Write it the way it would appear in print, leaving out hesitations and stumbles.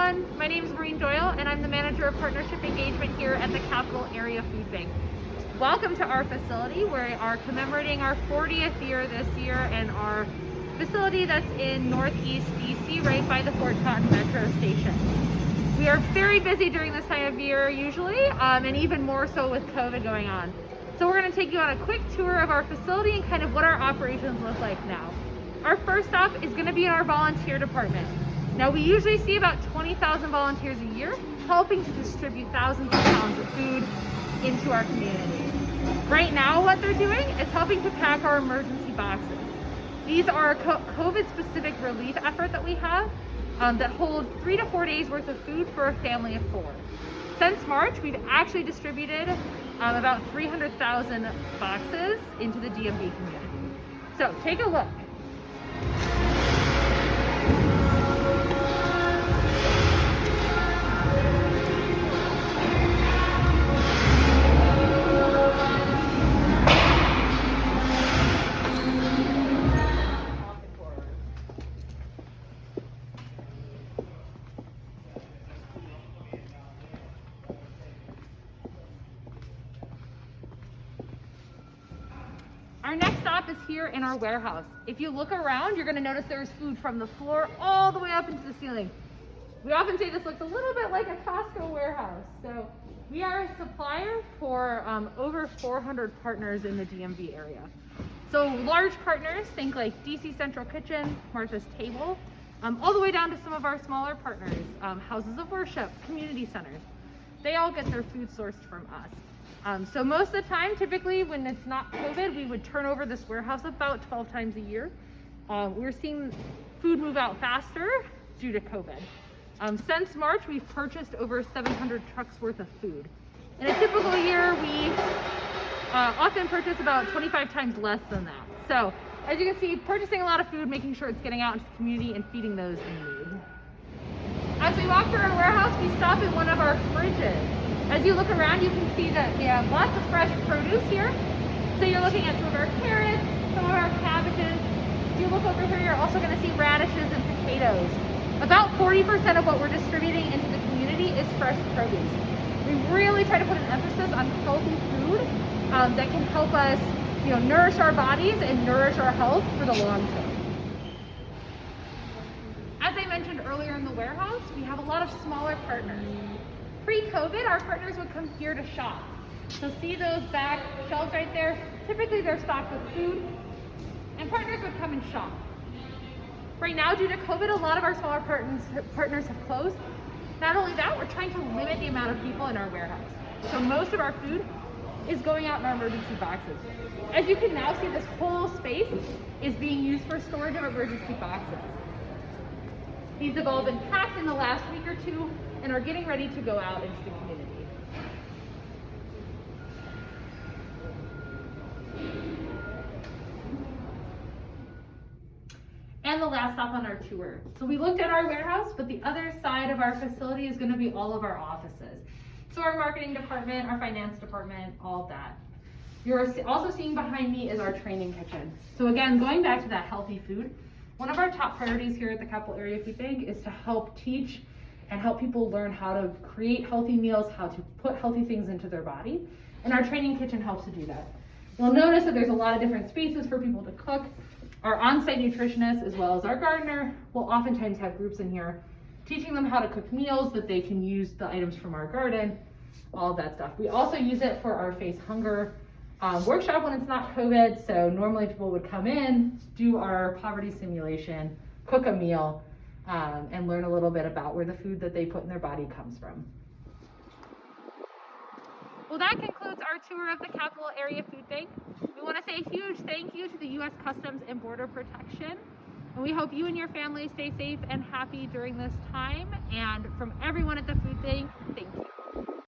everyone. My name is Maureen Doyle, and I'm the Manager of Partnership Engagement here at the Capital Area Food Bank. Welcome to our facility. We are commemorating our 40th year this year, and our facility that's in Northeast DC, right by the Fort Totten Metro Station. We are very busy during this time of year usually, and even more so with COVID going on. So we're going to take you on a quick tour of our facility and kind of what our operations look like now. Our first stop is going to be in our volunteer department. Now we usually see about 20,000 volunteers a year helping to distribute thousands of pounds of food into our community. Right now what they're doing is helping to pack our emergency boxes. These are a COVID specific relief effort that we have that hold 3 to 4 days worth of food for a family of 4. Since March, we've actually distributed about 300,000 boxes into the DMV community. So take a look. Our next stop is here in our warehouse. If you look around, you're going to notice there's food from the floor all the way up into the ceiling. We often say this looks a little bit like a Costco warehouse. So we are a supplier for over 400 partners in the DMV area. So large partners, think like DC Central Kitchen, Martha's Table, all the way down to some of our smaller partners, houses of worship, community centers. They all get their food sourced from us. So most of the time, typically when it's not COVID, we would turn over this warehouse about 12 times a year. We're seeing food move out faster due to COVID. Since March, we've purchased over 700 trucks worth of food. In a typical year, we often purchase about 25 times less than that. So as you can see, purchasing a lot of food, making sure it's getting out into the community and feeding those in need. As we walk through our warehouse, we stop at one of our fridges. As you look around, you can see that we have lots of fresh produce here. So you're looking at some of our carrots, some of our cabbages. If you look over here, you're also going to see radishes and potatoes. About 40% of what we're distributing into the community is fresh produce. We really try to put an emphasis on healthy food that can help us, nourish our bodies and nourish our health for the long term. As I mentioned earlier in the warehouse, we have a lot of smaller partners. Pre-COVID, our partners would come here to shop. So see those back shelves right there? Typically they're stocked with food, and partners would come and shop. Right now, due to COVID, a lot of our smaller partners have closed. Not only that, we're trying to limit the amount of people in our warehouse. So most of our food is going out in our emergency boxes. As you can now see, this whole space is being used for storage of emergency boxes. These have all been packed in the last week or two and are getting ready to go out into the community. And the last stop on our tour. So we looked at our warehouse, but the other side of our facility is going to be all of our offices. So our marketing department, our finance department, all of that. You're also seeing behind me is our training kitchen. So again, going back to that healthy food, one of our top priorities here at the Capital Area Food Bank is to help teach and help people learn how to create healthy meals, how to put healthy things into their body. And our training kitchen helps to do that. You'll notice that there's a lot of different spaces for people to cook. Our on-site nutritionist, as well as our gardener, will oftentimes have groups in here teaching them how to cook meals that they can use the items from our garden, all of that stuff. We also use it for our Face Hunger workshop when it's not COVID. So normally people would come in, do our poverty simulation, cook a meal, and learn a little bit about where the food that they put in their body comes from. Well, that concludes our tour of the Capital Area Food Bank. We want to say a huge thank you to the U.S. Customs and Border Protection. And we hope you and your family stay safe and happy during this time. And from everyone at the food bank, thank you.